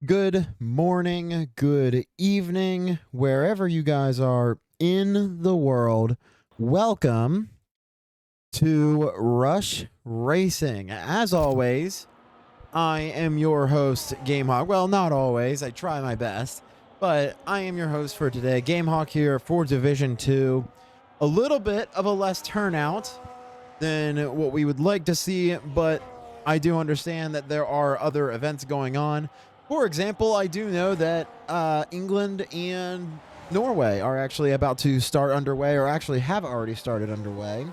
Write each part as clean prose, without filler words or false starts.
Good morning, good evening, wherever you guys are in the world. Welcome to Rush Racing. As always, I am your host, GameHawk. Well, not always. I try my best, but I am your host for today. GameHawk here for Division 2. A little bit of a less turnout than what we would like to see, but I do understand that there are other events going on. For example, I do know that England and Norway are actually about to start underway, or actually have already started underway.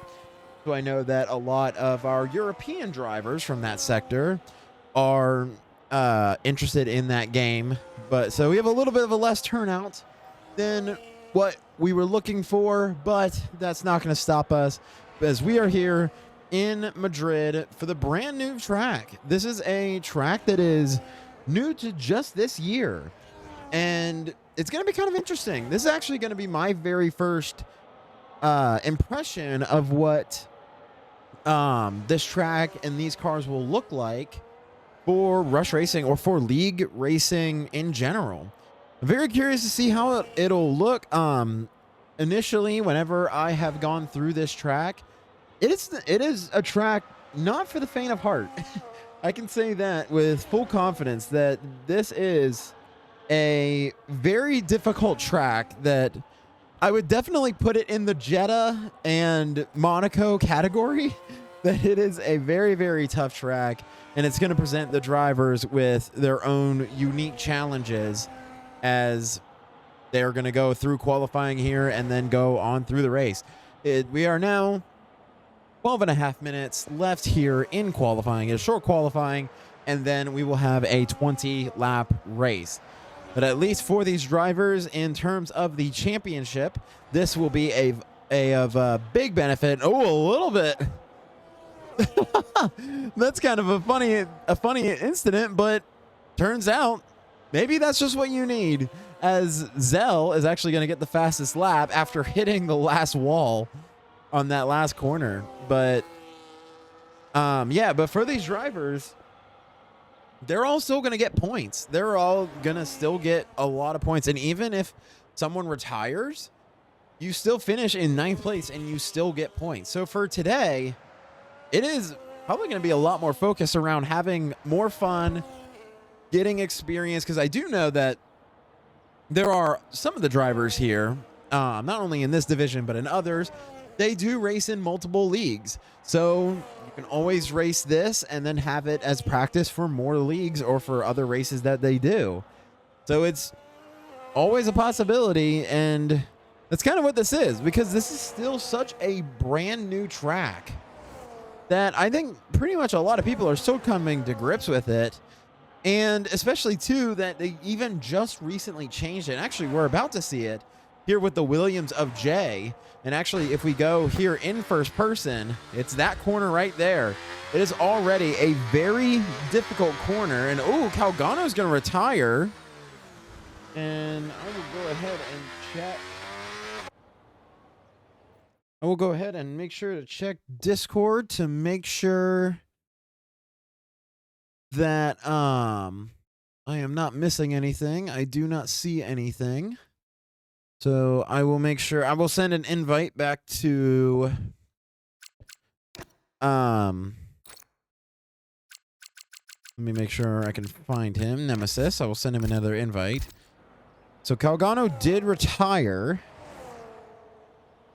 So I know that a lot of our European drivers from that sector are interested in that game. But so we have a little bit of a less turnout than what we were looking for, but that's not going to stop us, as we are here in Madrid for the brand new track. This is a track that is new to just this year, and it's going to be kind of interesting. This is actually going to be my very first impression of what this track and these cars will look like for Rush Racing, or for league racing in general. I'm very curious to see how it'll look. Initially, whenever I have gone through this track, it is a track not for the faint of heart. I can say that with full confidence, that this is a very difficult track that I would definitely put it in the Jeddah and Monaco category. That it is a very, very tough track, and it's going to present the drivers with their own unique challenges as they're going to go through qualifying here and then go on through the race. We are now 12 and a half minutes left here in qualifying. It's short qualifying, and then we will have a 20-lap race. But at least for these drivers, in terms of the championship, this will be a big benefit. Oh, a little bit. That's kind of a funny incident, but turns out maybe that's just what you need. as Zell is actually going to get the fastest lap after hitting the last wall on that last corner. But yeah, but for these drivers, they're all still going to get points. They're all going to still get a lot of points. And even if someone retires, you still finish in 9th place and you still get points. So for today, it is probably going to be a lot more focused around having more fun, getting experience, because I do know that there are some of the drivers here, not only in this division, but in others, they do race in multiple leagues. So you can always race this and then have it as practice for more leagues or for other races that they do. So it's always a possibility, and that's kind of what this is, because this is still such a brand new track that I think pretty much a lot of people are still coming to grips with it. And especially, too, that they even just recently changed it. And actually, we're about to see it here with the Williams of J. And actually, if we go here in first person, it's that corner right there. It is already a very difficult corner. And, oh, Calgano's going to retire. And I will go ahead and check. I will go ahead and make sure to check Discord to make sure that I am not missing anything. I do not see anything. So I will make sure I will send an invite back to let me make sure I can find him. Nemesis. I will send him another invite. So Calgano did retire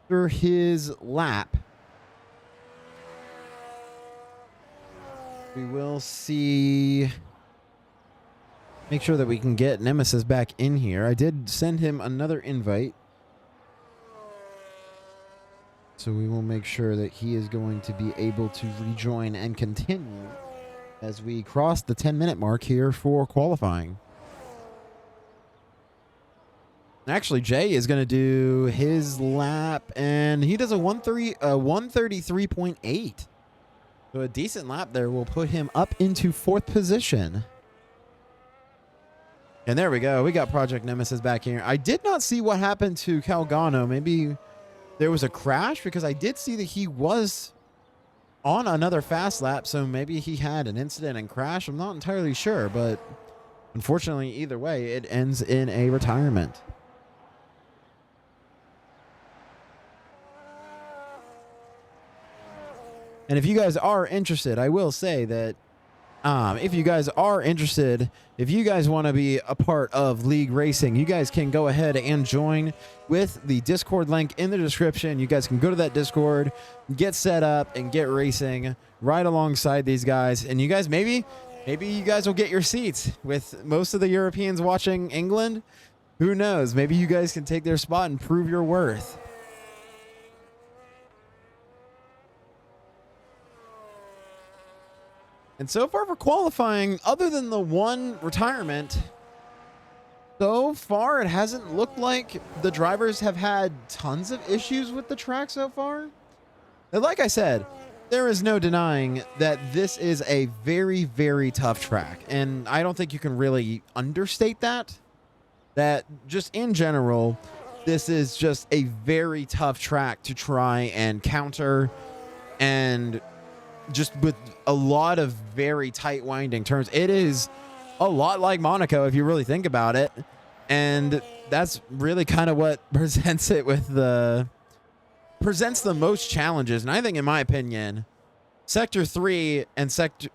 after his lap. We will see. Make sure that we can get Nemesis back in here. I did send him another invite. So we will make sure that he is going to be able to rejoin and continue as we cross the 10-minute mark here for qualifying. Actually, Jay is going to do his lap, and he does a 133.8. So a decent lap there will put him up into 4th position. And there we go. We got Project Nemesis back here. I did not see what happened to Calgano. Maybe there was a crash, because I did see that he was on another fast lap. So maybe he had an incident and crash. I'm not entirely sure, but unfortunately, either way, it ends in a retirement. And if you guys are interested, I will say that if you guys are interested, if you guys want to be a part of League Racing, you guys can go ahead and join with the Discord link in the description. You guys can go to that Discord, get set up, and get racing right alongside these guys. And you guys, maybe you guys will get your seats with most of the Europeans watching England. Who knows? Maybe you guys can take their spot and prove your worth. And so far for qualifying, other than the one retirement, so far it hasn't looked like the drivers have had tons of issues with the track so far. And like I said, there is no denying that this is a very, very tough track. And I don't think you can really understate that. That just in general, this is just a very tough track to try and counter, and just with a lot of very tight winding turns. It is a lot like Monaco if you really think about it, and that's really kind of what presents the most challenges. And I think, in my opinion, Sector 1 and Sector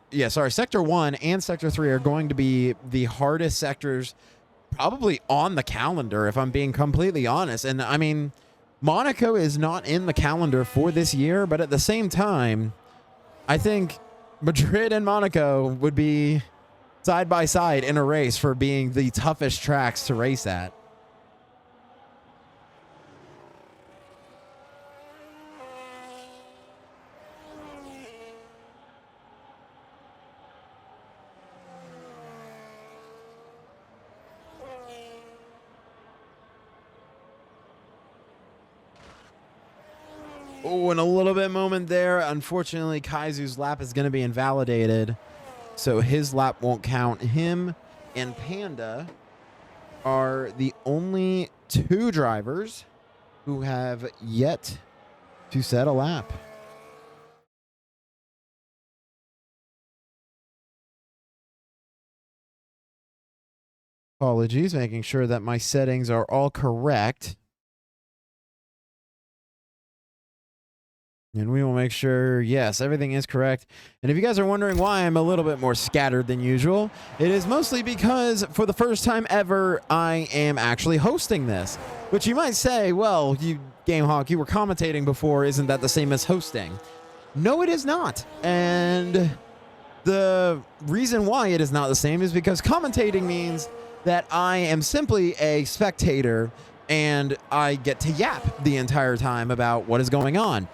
3 are going to be the hardest sectors probably on the calendar, if I'm being completely honest. And I mean, Monaco is not in the calendar for this year, but at the same time, I think Madrid and Monaco would be side by side in a race for being the toughest tracks to race at. Oh, and a little bit moment there. Unfortunately, Kaizu's lap is going to be invalidated, so his lap won't count. Him and Panda are the only two drivers who have yet to set a lap. Apologies, making sure that my settings are all correct. And we will make sure, yes, everything is correct. And if you guys are wondering why I'm a little bit more scattered than usual, it is mostly because for the first time ever, I am actually hosting this. Which you might say, well, you GameHawk, you were commentating before. Isn't that the same as hosting? No, it is not. And the reason why it is not the same is because commentating means that I am simply a spectator and I get to yap the entire time about what is going on.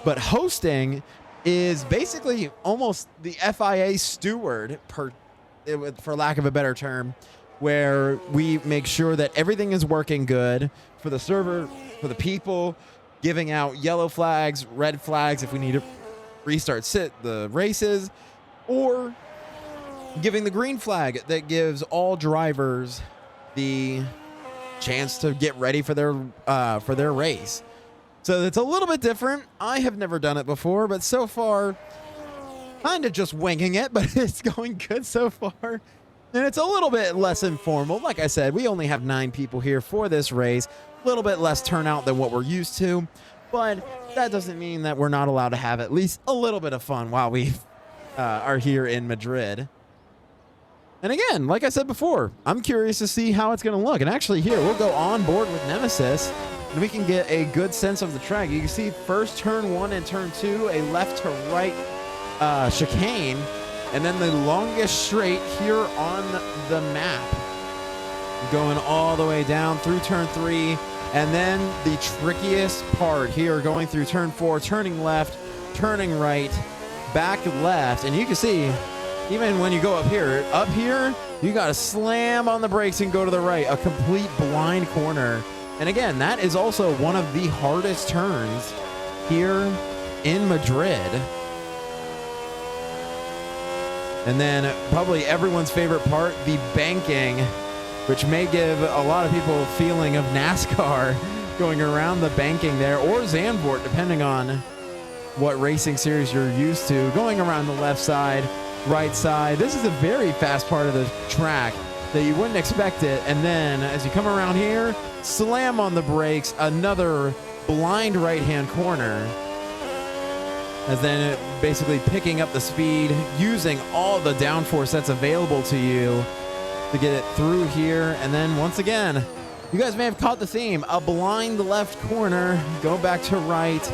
But hosting is basically almost the FIA steward, for lack of a better term, where we make sure that everything is working good for the server, for the people, giving out yellow flags, red flags if we need to restart the races, or giving the green flag that gives all drivers the chance to get ready for their race. So it's a little bit different. I have never done it before, but so far, kind of just winging it, but it's going good so far. And it's a little bit less informal. Like I said, we only have 9 people here for this race. A little bit less turnout than what we're used to. But that doesn't mean that we're not allowed to have at least a little bit of fun while we are here in Madrid. And again, like I said before, I'm curious to see how it's going to look. And actually here, we'll go on board with Nemesis, and we can get a good sense of the track. You can see first turn 1 and turn 2, a left to right chicane, and then the longest straight here on the map. Going all the way down through turn 3, and then the trickiest part here, going through turn 4, turning left, turning right, back left, and you can see, even when you go up here, you got to slam on the brakes and go to the right, a complete blind corner. And again, that is also one of the hardest turns here in Madrid. And then probably everyone's favorite part, the banking, which may give a lot of people a feeling of NASCAR going around the banking there, or Zandvoort, depending on what racing series you're used to, going around the left side, right side. This is a very fast part of the track that you wouldn't expect it. And then as you come around here, slam on the brakes, another blind right-hand corner. As then basically picking up the speed, using all the downforce that's available to you to get it through here. And then once again, you guys may have caught the theme, a blind left corner, go back to right,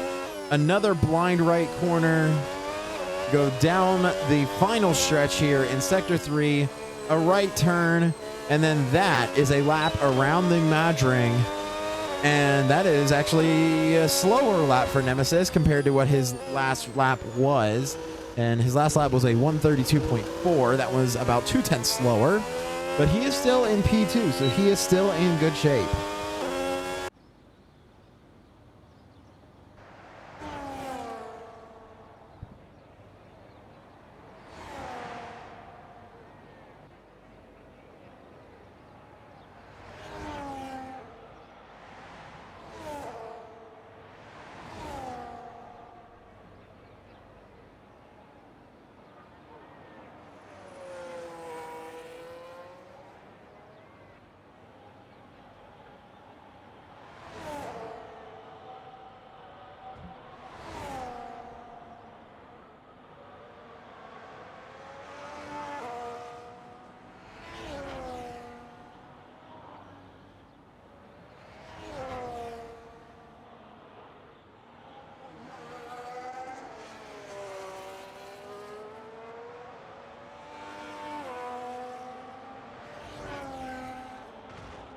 another blind right corner, go down the final stretch here in Sector 3, a right turn, and then that is a lap around the Madrid. And that is actually a slower lap for Nemesis compared to what his last lap was. And his last lap was a 132.4. That was about 0.2 slower. But he is still in P2, so he is still in good shape.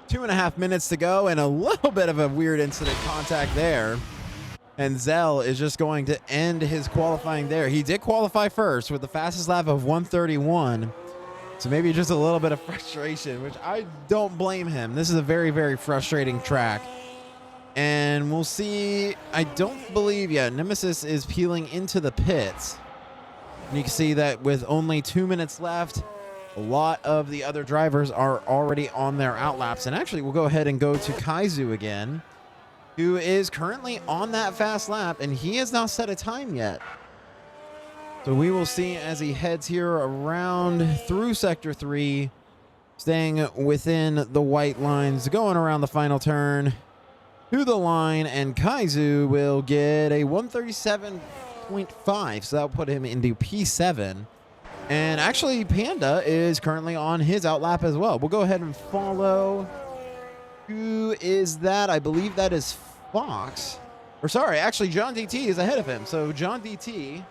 Two and a half minutes to go, and a little bit of a weird incident contact there. And Zell is just going to end his qualifying there. He did qualify first with the fastest lap of 131. So maybe just a little bit of frustration, which I don't blame him. This is a very, very frustrating track. And we'll see. I don't believe yet. Nemesis is peeling into the pits. And you can see that with only 2 minutes left, A lot of the other drivers are already on their outlaps. And actually, we'll go ahead and go to Kaizu again, who is currently on that fast lap, and he has not set a time yet. So we will see as he heads here around through Sector 3, staying within the white lines, going around the final turn to the line, and Kaizu will get a 137.5, so that'll put him into P7. And actually, Panda is currently on his outlap as well. We'll go ahead and follow. Who is that? I believe that is Fox. Or sorry, actually, John DT is ahead of him. So John DT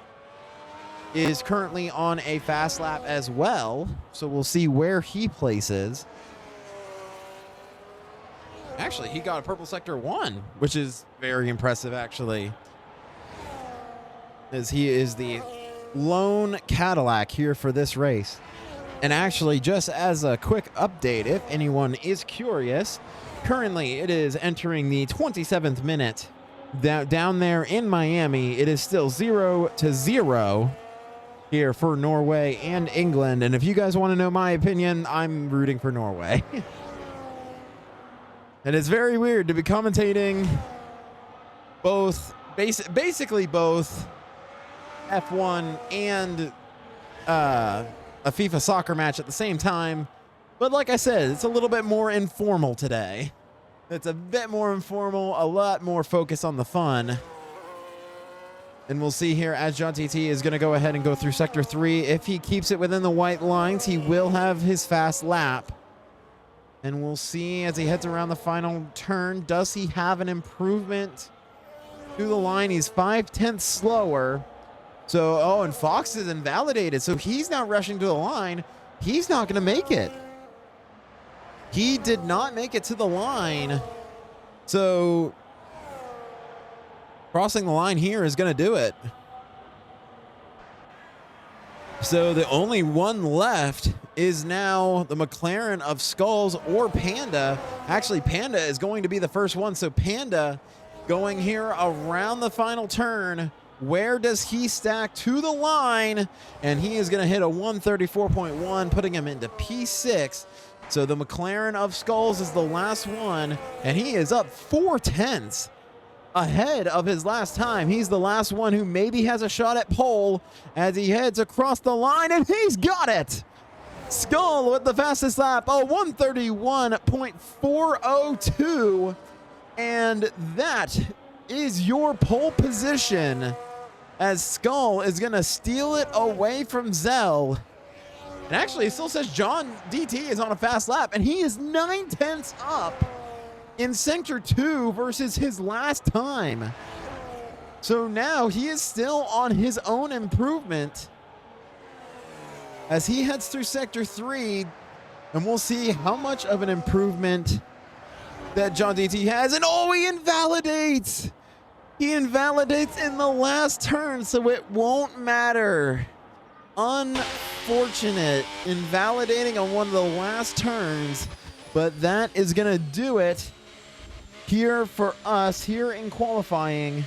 is currently on a fast lap as well. So we'll see where he places. Actually, he got a purple sector 1, which is very impressive, actually, as he is the lone Cadillac here for this race. And actually, just as a quick update, if anyone is curious, currently it is entering the 27th minute. Down there in Miami, it is still 0-0 here for Norway and England. And if you guys want to know my opinion, I'm rooting for Norway. And it's very weird to be commentating both, basically both F1 and a FIFA soccer match at the same time. But like I said, it's a little bit more informal today. It's a bit more informal, a lot more focus on the fun. And we'll see here as John TT is going to go ahead and go through Sector 3. If he keeps it within the white lines, he will have his fast lap. And we'll see as he heads around the final turn, does he have an improvement to the line? He's 0.5 slower. So, oh, and Fox is invalidated. So he's not rushing to the line. He's not going to make it. He did not make it to the line. So crossing the line here is going to do it. So the only one left is now the McLaren of Skulls or Panda. Actually, Panda is going to be the first one. So Panda going here around the final turn. Where does he stack to the line? And he is going to hit a 134.1, putting him into P6. So the McLaren of Skulls is the last one, and he is up 0.4 ahead of his last time. He's the last one who maybe has a shot at pole as he heads across the line, and he's got it. Skull with the fastest lap, a 131.402, and that is your pole position as Skull is going to steal it away from Zell. And actually, it still says John DT is on a fast lap, and he is 0.9 up in Sector 2 versus his last time. So now he is still on his own improvement as he heads through Sector 3, and we'll see how much of an improvement that John DT has. And oh, he invalidates! He invalidates in the last turn, so it won't matter. Unfortunate, invalidating on one of the last turns, but that is going to do it here for us here in qualifying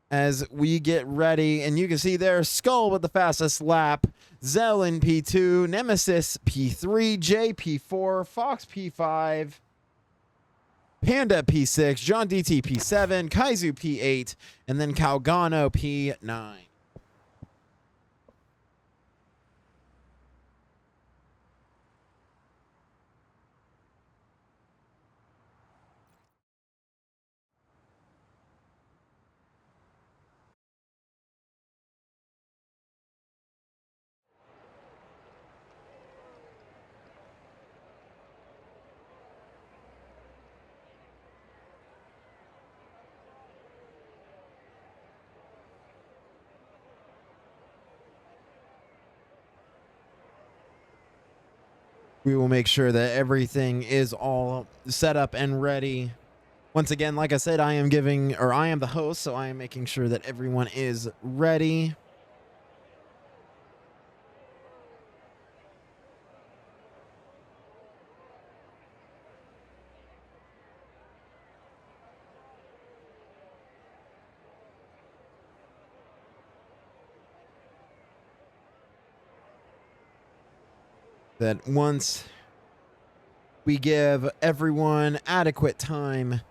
as we get ready. And you can see there, Skull with the fastest lap, Zell in P2, Nemesis P3, J P4, Fox P5, Panda P6, John DT P7, Kaizu P8, and then Calgano P9. We will make sure that everything is all set up and ready. Once again, like I said, I am the host, so I am making sure that everyone is ready. that once we give everyone adequate time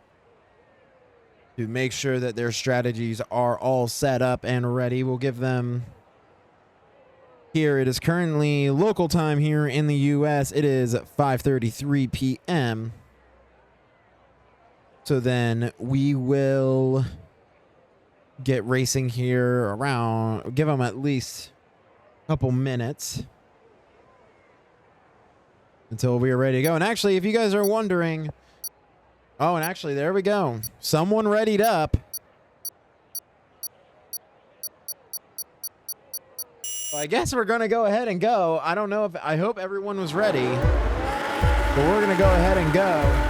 to make sure that their strategies are all set up and ready, we'll give them here. It is currently local time here in the US. It is 5:33 p.m. So then we will get racing here around, give them at least a couple minutes until we are ready to go. And actually, if you guys are wondering, oh, and actually, there we go. Someone readied up. Well, I guess we're going to go ahead and go. I don't know if, I hope everyone was ready, but we're going to go ahead and go.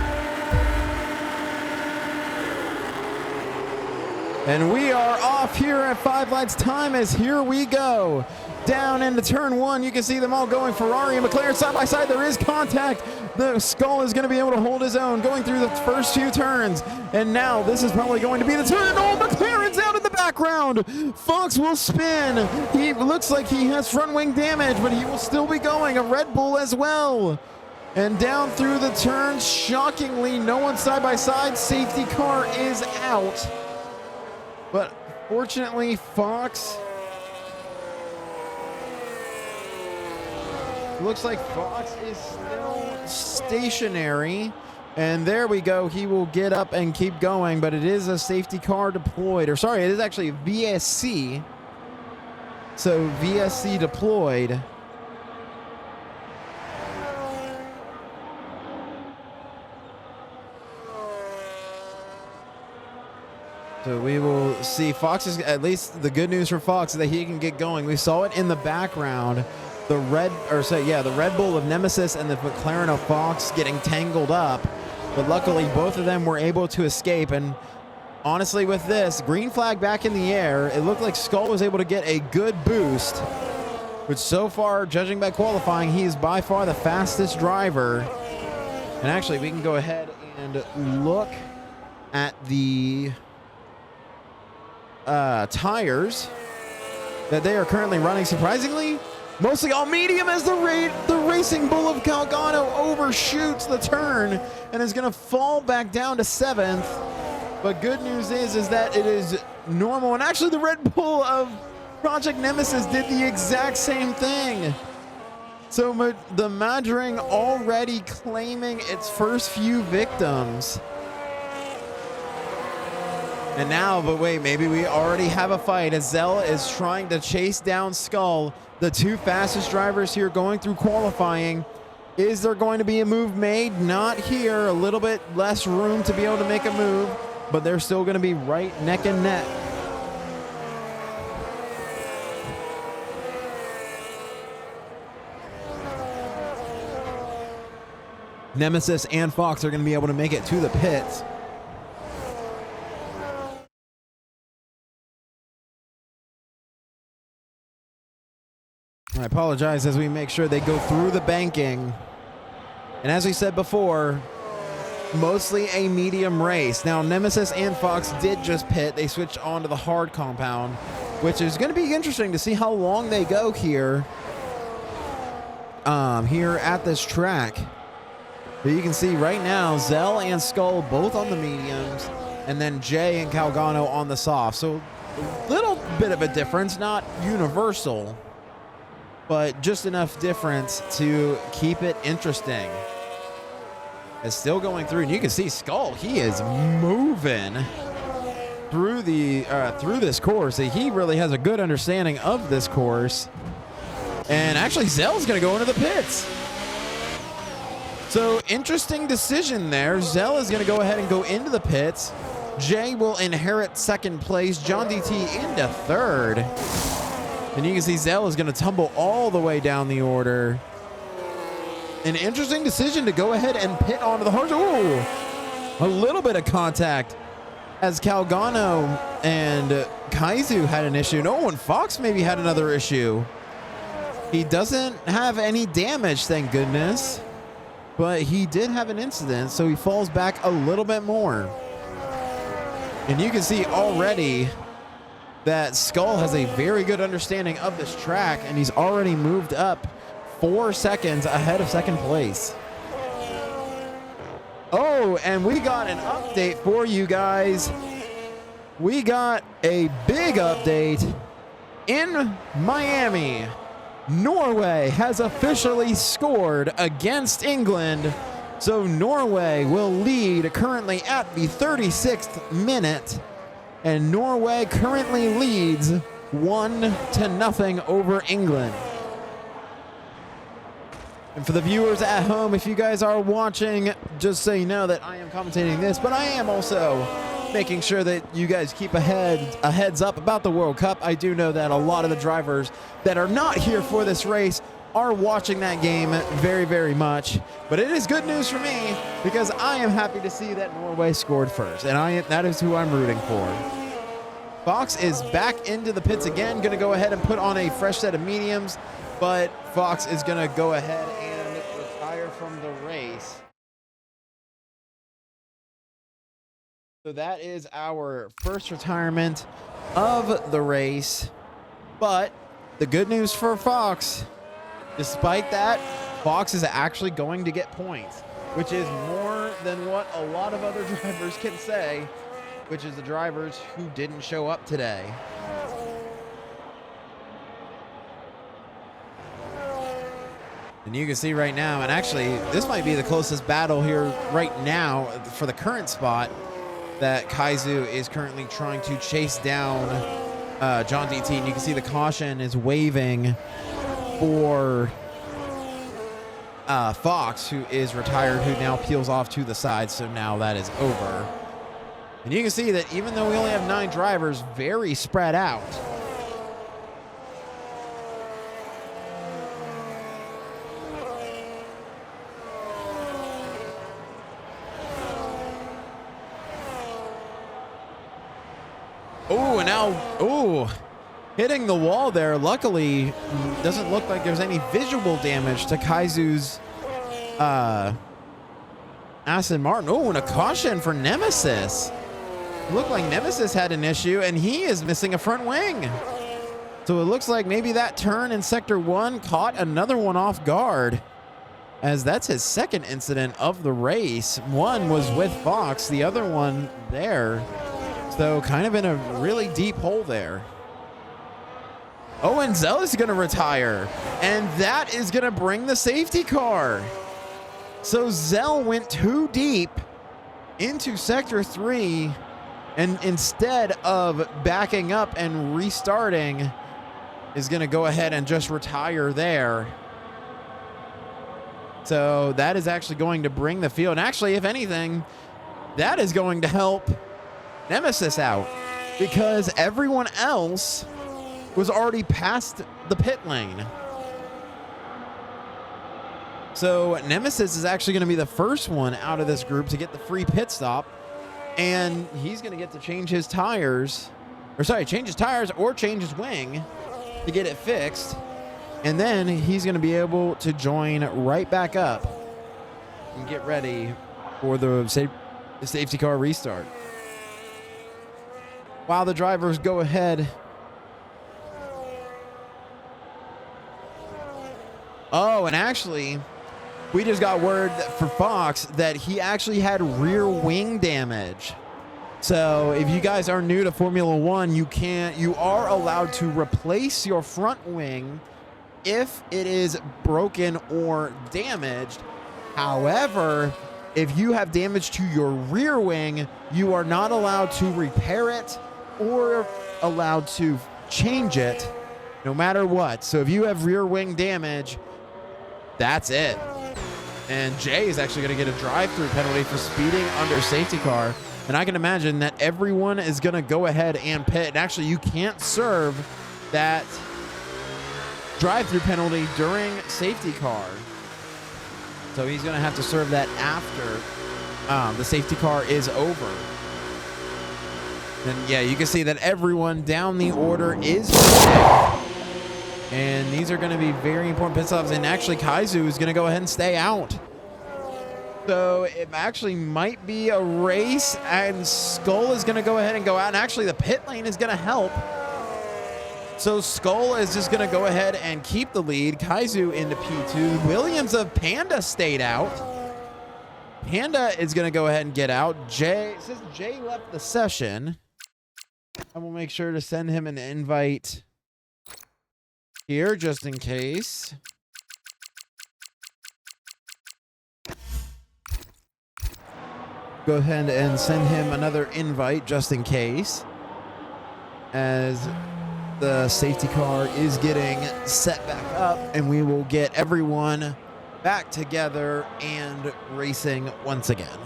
And we are off here at 5 lights. Time is here we go. Down into turn one, you can see them all going. Ferrari and McLaren side by side. There is contact. The Skull is going to be able to hold his own going through the first few turns. And now this is probably going to be the turn. Oh, McLaren's out in the background. Fox will spin. He looks like he has front wing damage, but he will still be going. A Red Bull as well. And down through the turns, shockingly, no one side by side. Safety car is out. But fortunately, Fox, looks like Fox is still stationary. And there we go. He will get up and keep going, but it is a safety car deployed. Or sorry, it is actually VSC. So VSC deployed. So we will see. Fox is, at least the good news for Fox is that he can get going. We saw it in the background. The Red Bull of Nemesis and the McLaren of Fox getting tangled up. But luckily, both of them were able to escape. And honestly, with this, green flag back in the air, it looked like Skull was able to get a good boost. Which so far, judging by qualifying, he is by far the fastest driver. And actually, we can go ahead and look at the tires that they are currently running. Surprisingly, mostly all medium as the Racing Bull of Calgano overshoots the turn and is going to fall back down to 7th. But good news is that it is normal. And actually, the Red Bull of Project Nemesis did the exact same thing. So the Madring already claiming its first few victims. And now, but wait, maybe we already have a fight as Zell is trying to chase down Skull, the two fastest drivers here going through qualifying. Is there going to be a move made? Not here. A little bit less room to be able to make a move, but they're still going to be right neck and neck. Nemesis and Fox are going to be able to make it to the pits. I apologize as we make sure they go through the banking. And as we said before, mostly a medium race. Now, Nemesis and Fox did just pit. They switched on to the hard compound, which is going to be interesting to see how long they go here. Here at this track. But you can see right now, Zell and Skull both on the mediums, and then Jay and Calgano on the soft. So a little bit of a difference, not universal, but just enough difference to keep it interesting. It's still going through, and you can see Skull, he is moving through the through this course. He really has a good understanding of this course. And actually, Zell's going to go into the pits. So interesting decision there. Zell is going to go ahead and go into the pits. Jay will inherit second place. John DT into third. And you can see Zell is going to tumble all the way down the order. An interesting decision to go ahead and pit onto the hard. Ooh, a little bit of contact as Calgano and Kaizu had an issue. No, and Fox maybe had another issue. He doesn't have any damage, thank goodness. But he did have an incident, so he falls back a little bit more. And you can see already that Skull has a very good understanding of this track, and he's already moved up 4 seconds ahead of second place. Oh, and we got an update for you guys. We got a big update in Miami. Norway has officially scored against England. So Norway will lead currently at the 36th minute. And Norway currently leads 1-0 over England. And for the viewers at home, if you guys are watching, just so you know that I am commentating this, but I am also making sure that you guys keep a heads up about the World Cup. I do know that a lot of the drivers that are not here for this race are watching that game very, very much. But it is good news for me because I am happy to see that Norway scored first, and that is who I'm rooting for. Fox is back into the pits again, going to go ahead and put on a fresh set of mediums, but Fox is going to go ahead and retire from the race. So that is our first retirement of the race. But the good news for Fox, despite that, Fox is actually going to get points, which is more than what a lot of other drivers can say, which is the drivers who didn't show up today. And you can see right now, and actually this might be the closest battle here right now for the current spot, that Kaizu is currently trying to chase down John DT. And you can see the caution is waving for Fox, who is retired, who now peels off to the side. So now that is over. And you can see that even though we only have 9 drivers, very spread out. Oh, and now, hitting the wall there. Luckily, doesn't look like there's any visual damage to Kaizu's Aston Martin. Oh, and a caution for Nemesis. It looked like Nemesis had an issue, and he is missing a front wing. So it looks like maybe that turn in Sector 1 caught another one off guard, as that's his second incident of the race. One was with Fox, the other one there. So kind of in a really deep hole there. Oh, and Zell is going to retire, and that is going to bring the safety car. So Zell went too deep into Sector 3, and instead of backing up and restarting, is going to go ahead and just retire there. So that is actually going to bring the field. And actually, if anything, that is going to help Nemesis out, because everyone else was already past the pit lane. So Nemesis is actually going to be the first one out of this group to get the free pit stop, and he's going to get to change his tires, change his tires or change his wing to get it fixed, and then he's going to be able to join right back up and get ready for the safety car restart. While the drivers go ahead. Oh, and actually, we just got word for Fox that he actually had rear wing damage. So if you guys are new to Formula One, you are allowed to replace your front wing if it is broken or damaged. However, if you have damage to your rear wing, you are not allowed to repair it or allowed to change it, no matter what. So if you have rear wing damage, that's it. And Jay is actually going to get a drive-through penalty for speeding under safety car. And I can imagine that everyone is going to go ahead and pit. And actually, you can't serve that drive-through penalty during safety car. So he's going to have to serve that after the safety car is over. And yeah, you can see that everyone down the order is pitting. And these are going to be very important pit stops. And actually, Kaizu is going to go ahead and stay out. So it actually might be a race, and Skull is going to go ahead and go out. And actually, the pit lane is going to help. So Skull is just going to go ahead and keep the lead. Kaizu into P2. Williams of Panda stayed out. Panda is going to go ahead and get out. It says Jay left the session. I will make sure to send him an invite here just in case. Go ahead and send him another invite just in case, as the safety car is getting set back up, and we will get everyone back together and racing once again.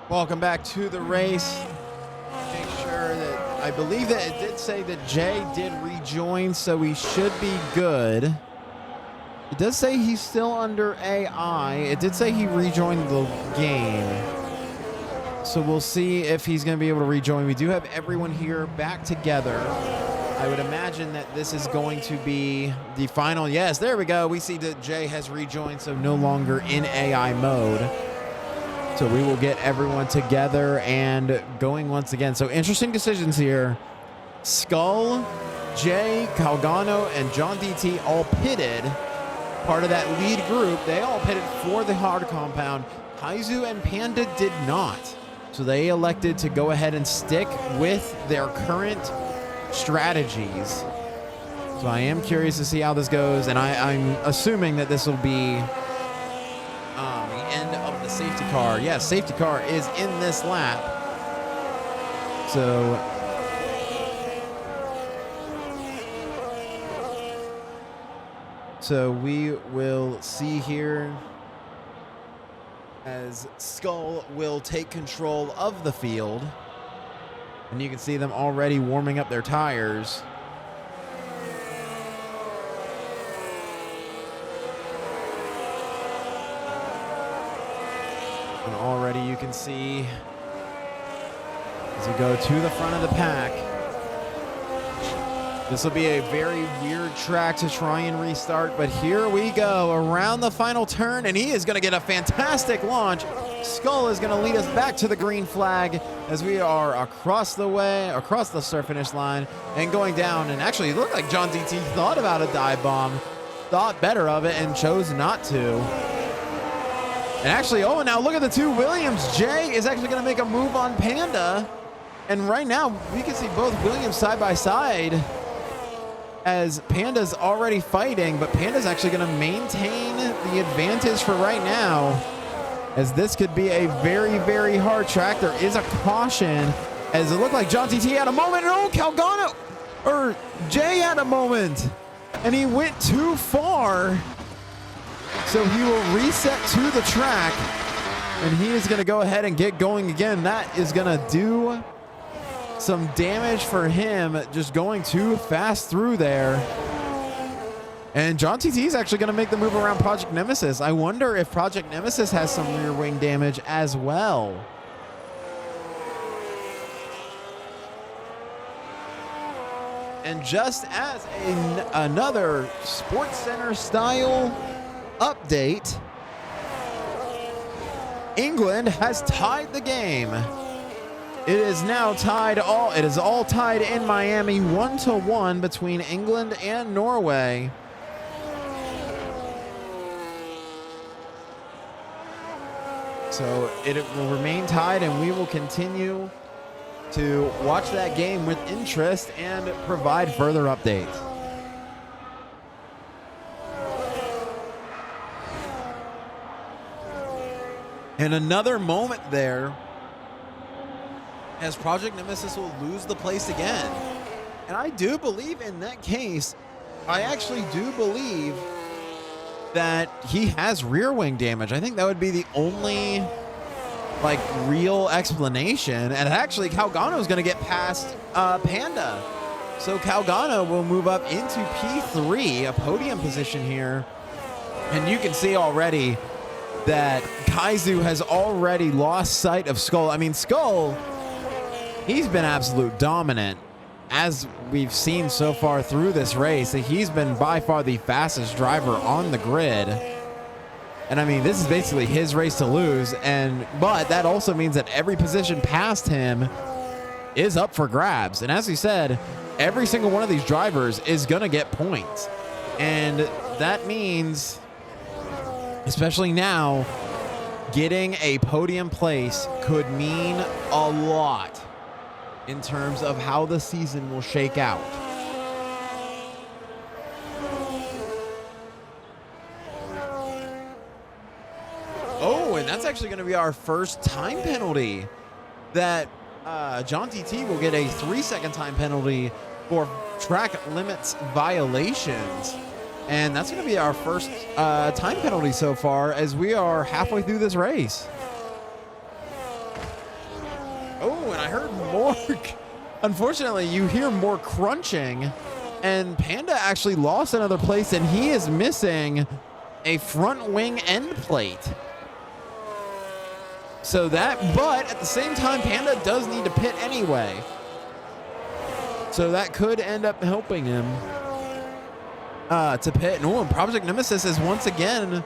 Welcome back to the race. Make sure that, I believe that it did say that Jay did rejoin, so we should be good. It does say he's still under AI. It did say he rejoined the game. So we'll see if he's going to be able to rejoin. We do have everyone here back together. I would imagine that this is going to be the final. Yes, there we go. We see that Jay has rejoined, so no longer in AI mode. So we will get everyone together and going once again. So interesting decisions here. Skull, Jay, Calgano, and John DT all pitted. Part of that lead group. They all pitted for the hard compound. Kaizu and Panda did not. So they elected to go ahead and stick with their current strategies. So I am curious to see how this goes. And I'm assuming that this will be safety car. Yes, safety car is in this lap. So we will see here as Skull will take control of the field. And you can see them already warming up their tires. And already you can see as you go to the front of the pack. This will be a very weird track to try and restart, but here we go around the final turn, and he is going to get a fantastic launch. Skull is going to lead us back to the green flag as we are across the start finish line and going down. And actually, it looked like John DT thought about a dive bomb, thought better of it, and chose not to. And actually, oh, now look at the two Williams. Jay is actually going to make a move on Panda. And right now, we can see both Williams side by side as Panda's already fighting, but Panda's actually going to maintain the advantage for right now, as this could be a very, very hard track. There is a caution, as it looked like John TT had a moment, and oh, Calgano, or Jay had a moment, and he went too far. So he will reset to the track, and he is going to go ahead and get going again. That is going to do some damage for him, just going too fast through there. And John TT is actually going to make the move around Project Nemesis. I wonder if Project Nemesis has some rear wing damage as well. And just as another Sports Center style update, England has tied the game. It is now tied it is all tied in Miami 1-1 between England and Norway. So it will remain tied, and we will continue to watch that game with interest and provide further updates. And another moment there, as Project Nemesis will lose the place again. And I do believe in that case, I actually do believe that he has rear wing damage. I think that would be the only like real explanation. And actually Calgano is going to get past Panda. So Calgano will move up into P3, a podium position here. And you can see already that Kaizu has already lost sight of Skull. I mean, Skull, he's been absolute dominant, as we've seen so far through this race. He's been by far the fastest driver on the grid. And I mean, this is basically his race to lose. But that also means that every position past him is up for grabs. And as we said, every single one of these drivers is going to get points. And that means, especially now, getting a podium place could mean a lot in terms of how the season will shake out. Oh, and that's actually going to be our first time penalty. That John TT will get a 3-second time penalty for track limits violations. And that's going to be our first time penalty so far, as we are halfway through this race. Oh, and I heard more. Unfortunately, you hear more crunching, and Panda actually lost another place, and he is missing a front wing end plate. So but at the same time, Panda does need to pit anyway. So that could end up helping him to pit. And Project Nemesis is once again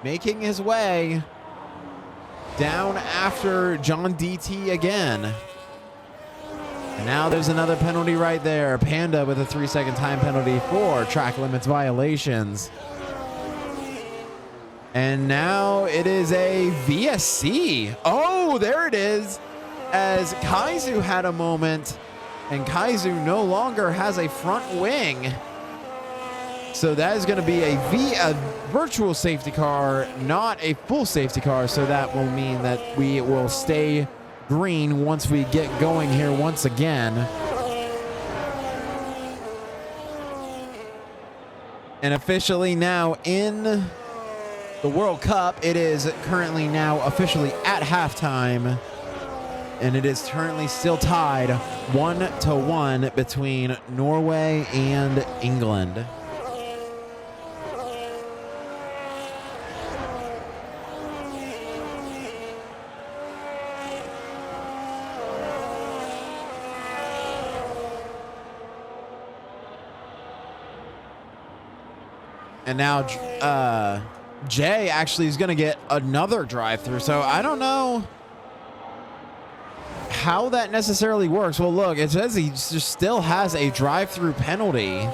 making his way down after John DT again. And now there's another penalty right there. Panda with a 3-second time penalty for track limits violations. And now it is a VSC. Oh, there it is. As Kaizu had a moment, and Kaizu no longer has a front wing. So that is going to be a virtual safety car, not a full safety car. So that will mean that we will stay green once we get going here once again. And officially now in the World Cup, it is currently now officially at halftime. And it is currently still tied 1-1 between Norway and England. And now Jay actually is going to get another drive-through. So I don't know how that necessarily works. Well, look, it says he just still has a drive-through penalty.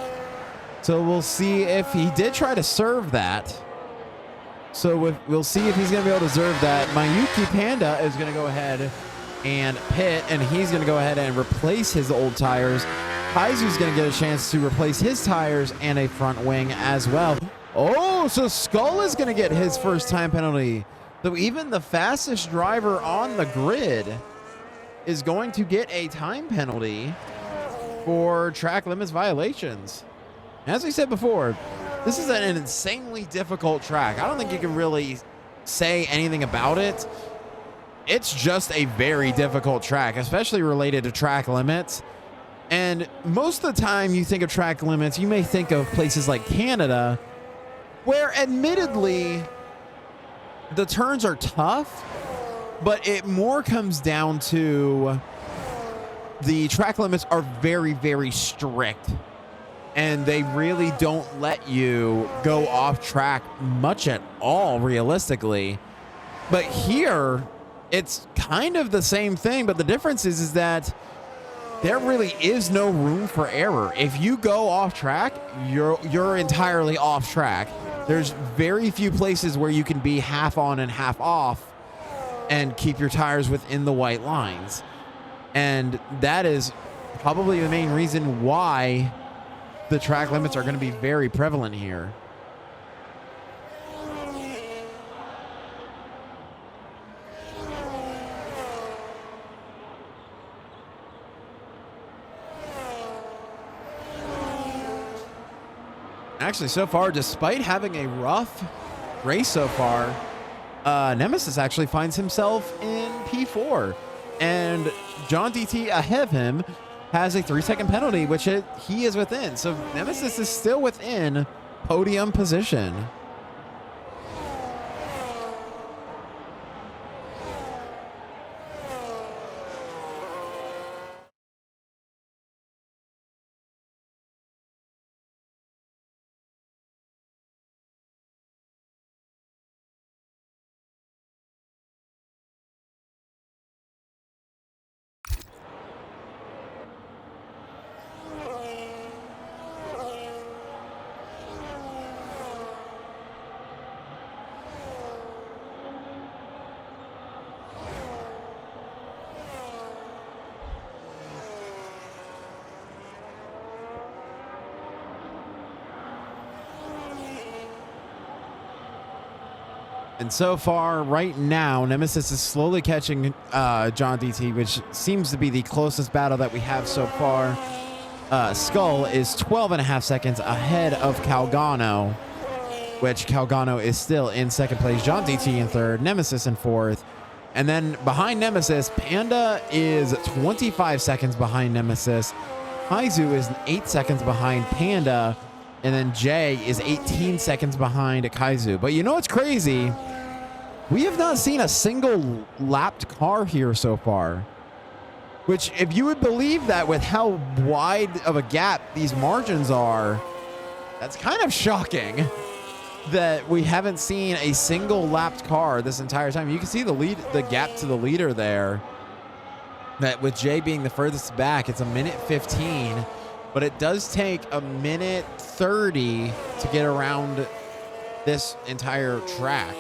So we'll see if he did try to serve that. So we'll see if he's going to be able to serve that. Mayuki Panda is going to go ahead and pit, and he's going to go ahead and replace his old tires. Kaizu's going to get a chance to replace his tires and a front wing as well. Oh, so Skull is going to get his first time penalty. So even the fastest driver on the grid is going to get a time penalty for track limits violations. As we said before, this is an insanely difficult track. I don't think you can really say anything about it. It's just a very difficult track, especially related to track limits. And most of the time you think of track limits, you may think of places like Canada, where admittedly the turns are tough, but it more comes down to the track limits are very, very strict. And they really don't let you go off track much at all, realistically. But here, it's kind of the same thing, but the difference is that there really is no room for error. If you go off track, you're entirely off track. There's very few places where you can be half on and half off and keep your tires within the white lines. And that is probably the main reason why the track limits are going to be very prevalent here. Actually, so far, despite having a rough race so far, Nemesis actually finds himself in P4, and John DT ahead of him has a 3-second penalty, which he is within. So Nemesis is still within podium position. And so far, right now, Nemesis is slowly catching John DT, which seems to be the closest battle that we have so far. Skull is 12.5 seconds ahead of Calgano, which Calgano is still in second place. John DT in third, Nemesis in fourth. And then behind Nemesis, Panda is 25 seconds behind Nemesis. Haizu is 8 seconds behind Panda. And then Jay is 18 seconds behind Kaizu. But you know what's crazy? We have not seen a single lapped car here so far. Which, if you would believe that with how wide of a gap these margins are, that's kind of shocking that we haven't seen a single lapped car this entire time. You can see the gap to the leader there. That with Jay being the furthest back, it's 1:15. But it does take 1:30 to get around this entire track.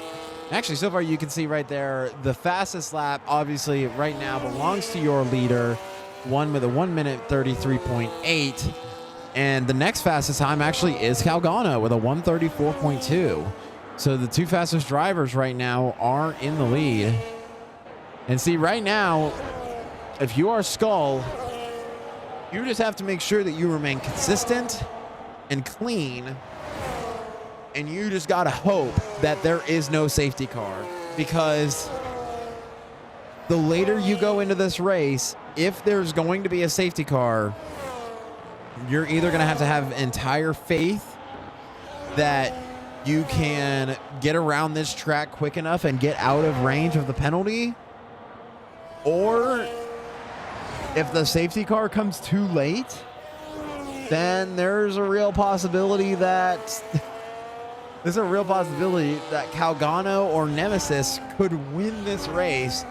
Actually, so far you can see right there, the fastest lap, obviously, right now belongs to your leader, one with a 1:33.8. And the next fastest time actually is Calgano with a 1:34.2. So the two fastest drivers right now are in the lead. And see, right now, if you are Skull, you just have to make sure that you remain consistent and clean, and you just got to hope that there is no safety car, because the later you go into this race, if there's going to be a safety car, you're either going to have entire faith that you can get around this track quick enough and get out of range of the penalty, or if the safety car comes too late, then there's a real possibility that Calgano or Nemesis could win this race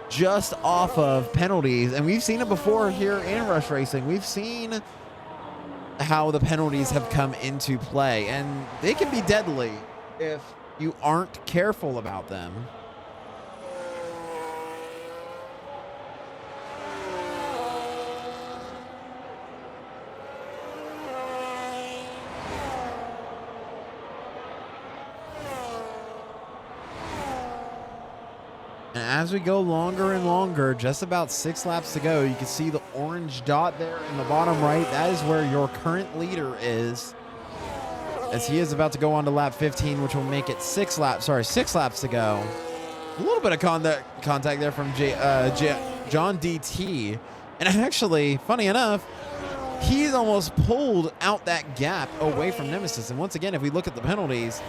just off of penalties. And we've seen it before here in Rush Racing. We've seen how the penalties have come into play, and they can be deadly if you aren't careful about them. And as we go longer and longer, just about 6 laps to go, you can see the orange dot there in the bottom right. That is where your current leader is, as he is about to go on to lap 15, which will make it 6 laps to go. A little bit of contact there from John DT. And actually, funny enough, he's almost pulled out that gap away from Nemesis. And once again, if we look at the penalties,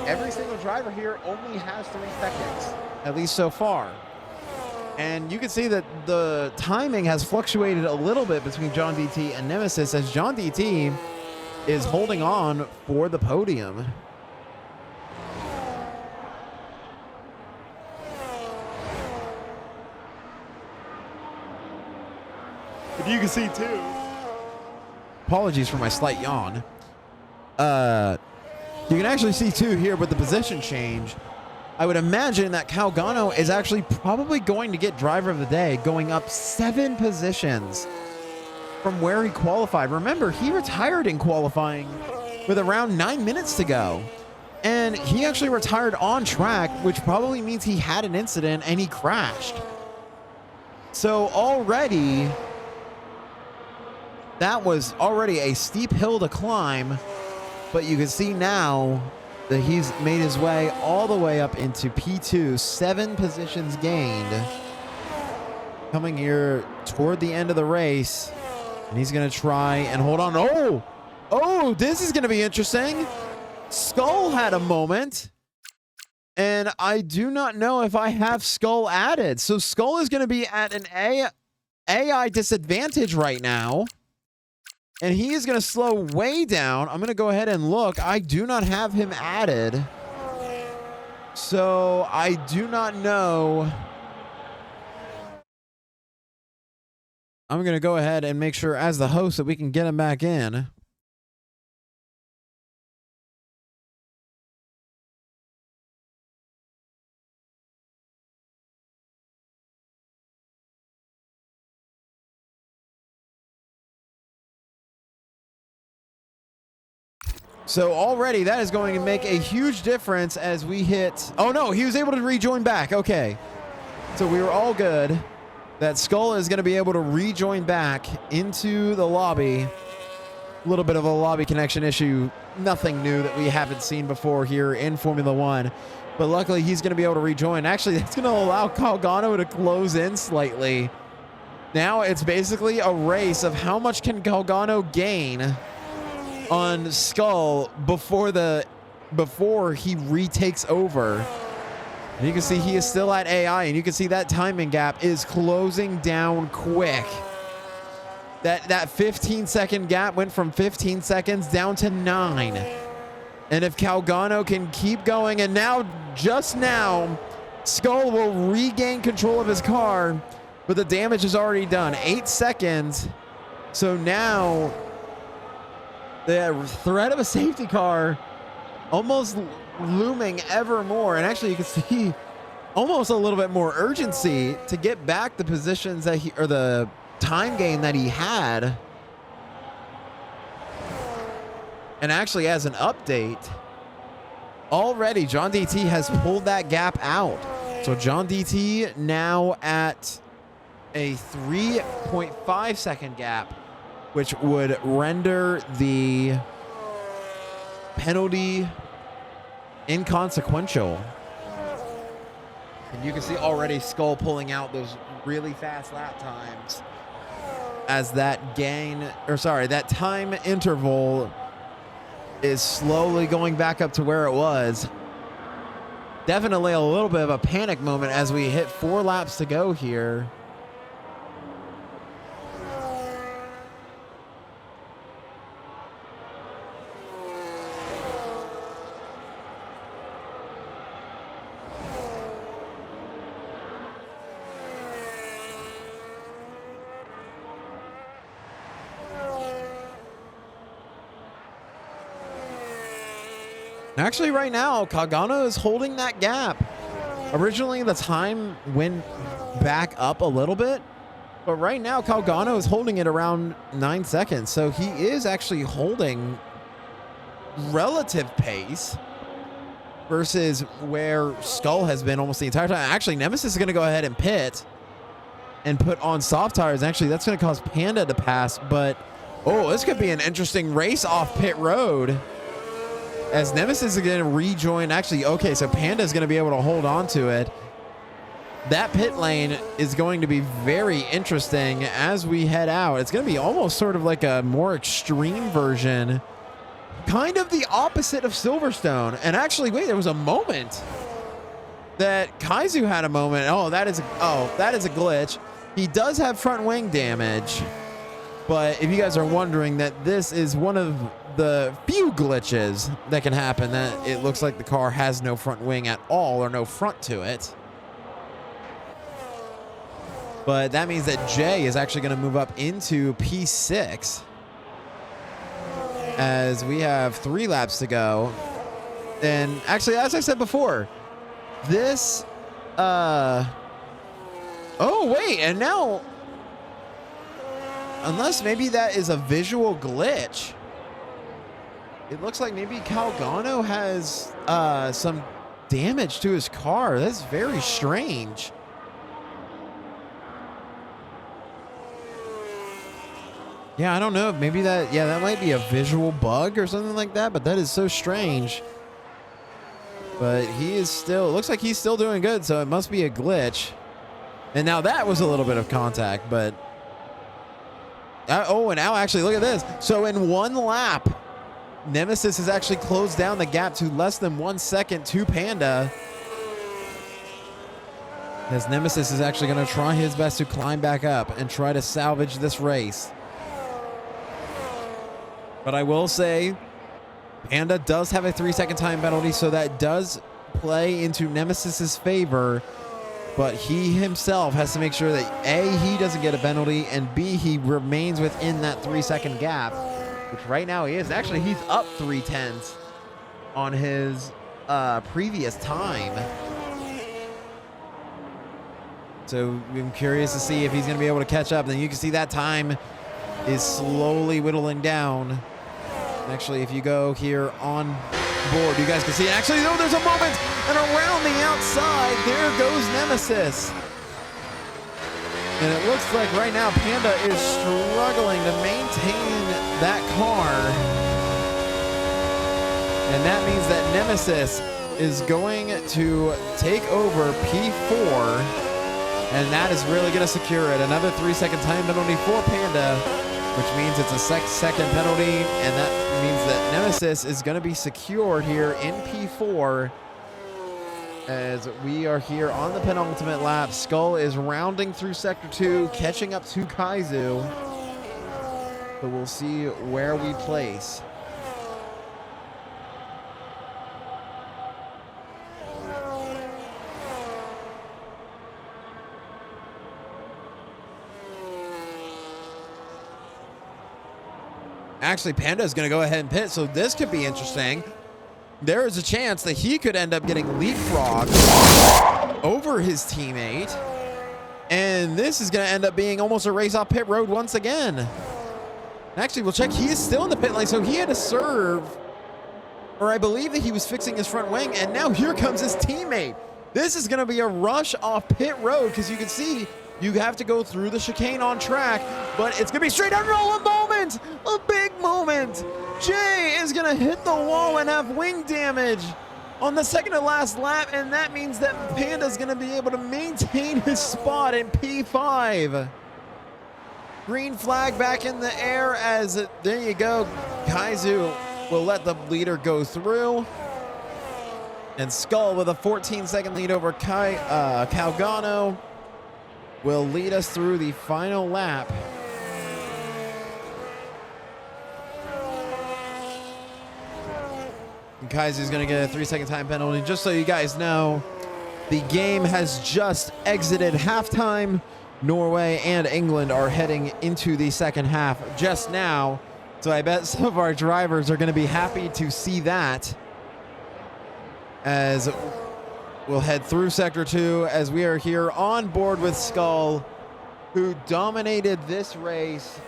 every single driver here only has 3 seconds, at least so far. And you can see that the timing has fluctuated a little bit between John DT and Nemesis, as John DT is holding on for the podium. But you can see too, apologies for my slight yawn. You can actually see too here with the position change. I would imagine that Calgano is actually probably going to get driver of the day, going up 7 positions from where he qualified. Remember, he retired in qualifying with around 9 minutes to go. And he actually retired on track, which probably means he had an incident and he crashed. So already, that was already a steep hill to climb, but you can see now that he's made his way all the way up into P2, 7 positions gained. Coming here toward the end of the race, and he's going to try and hold on. Oh, this is going to be interesting. Skull had a moment, and I do not know if I have Skull added. So Skull is going to be at an AI disadvantage right now. And he is going to slow way down. I'm going to go ahead and look. I do not have him added. So I do not know. I'm going to go ahead and make sure as the host that we can get him back in. So already that is going to make a huge difference as we hit. Oh no, he was able to rejoin back. Okay. So we were all good. That Skull is going to be able to rejoin back into the lobby. A little bit of a lobby connection issue. Nothing new that we haven't seen before here in Formula One. But luckily he's going to be able to rejoin. Actually, that's going to allow Calgano to close in slightly. Now it's basically a race of how much can Calgano gain on Skull before he retakes over. And you can see he is still at AI, and you can see that timing gap is closing down quick. That 15-second gap went from 15 seconds down to 9. And if Calgano can keep going, and now, just now, Skull will regain control of his car, but the damage is already done. 8 seconds. So now the threat of a safety car almost looming ever more. And actually you can see almost a little bit more urgency to get back the positions that or the time gain that he had. And actually, as an update, already John DT has pulled that gap out. So John DT now at a 3.5 second gap, which would render the penalty inconsequential. And you can see already Skull pulling out those really fast lap times as that that time interval is slowly going back up to where it was. Definitely a little bit of a panic moment as we hit 4 laps to go here. Actually, right now, Calgano is holding that gap. Originally, the time went back up a little bit, but right now, Calgano is holding it around 9 seconds. So he is actually holding relative pace. versus where Skull has been almost the entire time. Actually, Nemesis is going to go ahead and pit and put on soft tires. Actually, that's going to cause Panda to pass, but oh, this could be an interesting race off pit road as Nemesis is going to rejoin. Actually, okay, so Panda is going to be able to hold on to it. That pit lane is going to be very interesting as we head out. It's going to be almost sort of like a more extreme version, kind of the opposite of Silverstone. And actually, wait, there was a moment that Kaizu had a moment. Oh, that is a glitch. He does have front wing damage, but if you guys are wondering, that this is one of the few glitches that can happen, that it looks like the car has no front wing at all or no front to it. But that means that Jay is actually going to move up into P6 as we have 3 laps to go. And actually, as I said before, this oh wait, and now, unless maybe that is a visual glitch, it looks like maybe Calgano has some damage to his car. That's very strange. Yeah, I don't know. Maybe that, yeah, that might be a visual bug or something like that, but that is so strange. But he is still, looks like he's still doing good, so it must be a glitch. And now that was a little bit of contact, but oh, and now actually look at this. So in 1 lap, Nemesis has actually closed down the gap to less than 1 second to Panda, as Nemesis is actually going to try his best to climb back up and try to salvage this race. But I will say, Panda does have a 3-second time penalty, so that does play into Nemesis's favor. But he himself has to make sure that A, he doesn't get a penalty, and B, he remains within that 3-second gap, which right now he is. Actually, he's up 3/10 on his previous time. So I'm curious to see if he's going to be able to catch up. And you can see that time is slowly whittling down. Actually, if you go here on board, you guys can see it. Actually, no, there's a moment, and around the outside, there goes Nemesis. And it looks like right now Panda is struggling to maintain that car. And that means that Nemesis is going to take over P4. And that is really going to secure it. Another 3-second time penalty for Panda, which means it's a second penalty, and that means that Nemesis is going to be secured here in P4 as we are here on the penultimate lap. Skull is rounding through Sector 2, catching up to Kaizu. So we'll see where we place. Actually, Panda is going to go ahead and pit, so this could be interesting. There is a chance that he could end up getting leapfrogged over his teammate, and this is going to end up being almost a race off pit road once again. Actually, we'll check. He is still in the pit lane, so he had to serve, or I believe that he was fixing his front wing, and now here comes his teammate. This is going to be a rush off pit road, because you can see you have to go through the chicane on track, but it's going to be straight down. Oh, a moment! A big moment! Jay is going to hit the wall and have wing damage on the second to last lap, and that means that Panda's going to be able to maintain his spot in P5. Green flag back in the air as, there you go, Kaizu will let the leader go through. And Skull with a 14-second lead over Calgano will lead us through the final lap. And Kaizu's going to get a 3-second time penalty. Just so you guys know, the game has just exited halftime. Norway and England are heading into the second half just now. So I bet some of our drivers are going to be happy to see that, as we'll head through Sector 2 as we are here on board with Skull, who dominated this race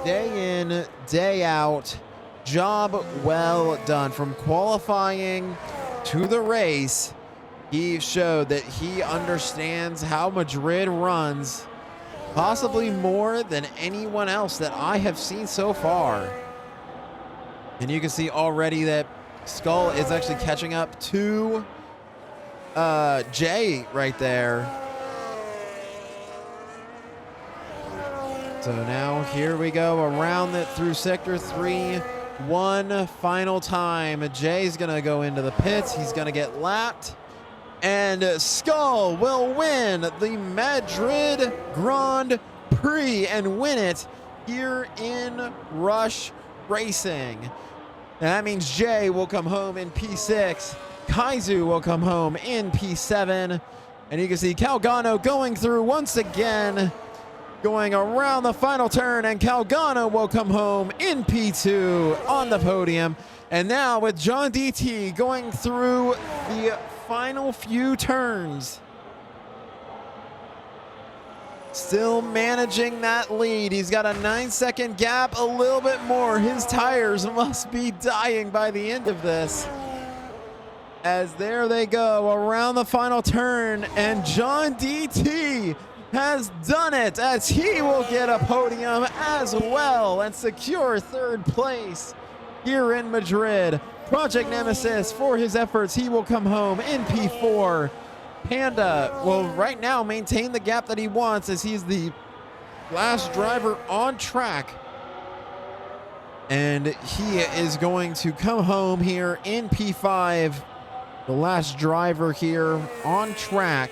day in, day out. Job well done from qualifying to the race, he showed that he understands how Madrid runs, possibly more than anyone else that I have seen so far. And you can see already that Skull is actually catching up to Jay right there. So now here we go around it through sector 3 one final time. Jay's gonna go into the pits. He's gonna get lapped, and Skull will win the Madrid Grand Prix and win it here in Rush Racing. And that means Jay will come home in P6. Kaizu will come home in P7. And you can see Calgano going through once again, going around the final turn, and Calgano will come home in P2 on the podium. And now with John DT going through the final few turns, still managing that lead. He's got a 9-second gap, a little bit more. His tires must be dying by the end of this. As there they go around the final turn, and John DT has done it, as he will get a podium as well and secure third place here in Madrid. Project Nemesis, for his efforts, he will come home in P4. Panda will right now maintain the gap that he wants, as he's the last driver on track. And he is going to come home here in P5, the last driver here on track.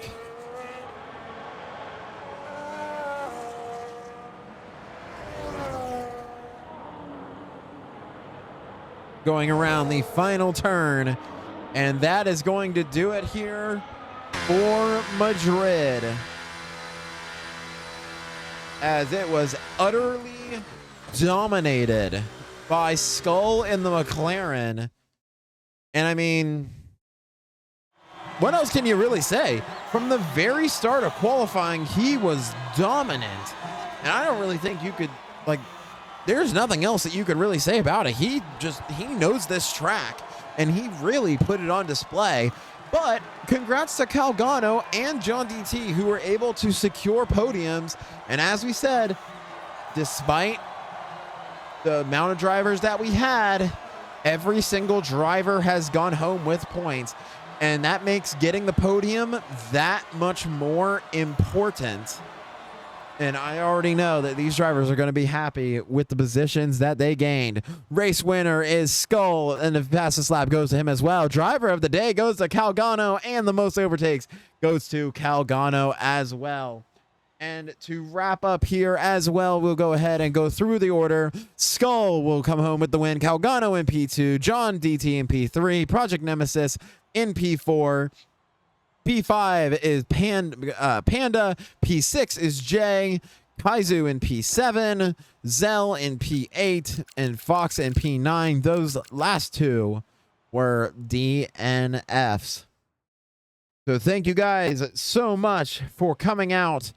Going around the final turn, and that is going to do it here for Madrid, as it was utterly dominated by Skull in the McLaren. And I mean, what else can you really say? From the very start of qualifying, he was dominant, and I don't really think you could, like, there's nothing else that you could really say about it. He knows this track, and he really put it on display. But congrats to Calgano and John DT, who were able to secure podiums. And as we said, despite the amount of drivers that we had, every single driver has gone home with points. And that makes getting the podium that much more important. And I already know that these drivers are going to be happy with the positions that they gained. Race winner is Skull, and the fastest lap goes to him as well. Driver of the day goes to Calgano, and the most overtakes goes to Calgano as well. And to wrap up here as well, we'll go ahead and go through the order. Skull will come home with the win. Calgano in P2, John DT in P3, Project Nemesis in P4. P5 is Panda, P6 is Jay, Kaizu in P7, Zell in P8, and Fox in P9. Those last two were DNFs. So thank you guys so much for coming out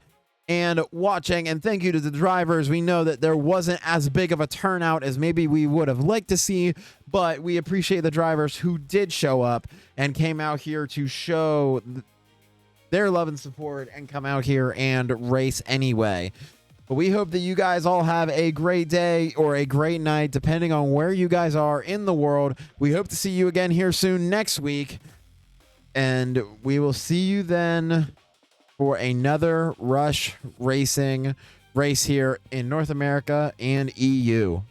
and watching, and thank you to the drivers. We know that there wasn't as big of a turnout as maybe we would have liked to see, but we appreciate the drivers who did show up and came out here to show their love and support and come out here and race anyway. But we hope that you guys all have a great day or a great night, depending on where you guys are in the world. We hope to see you again here soon next week, and we will see you then for another Rush Racing race here in North America and EU.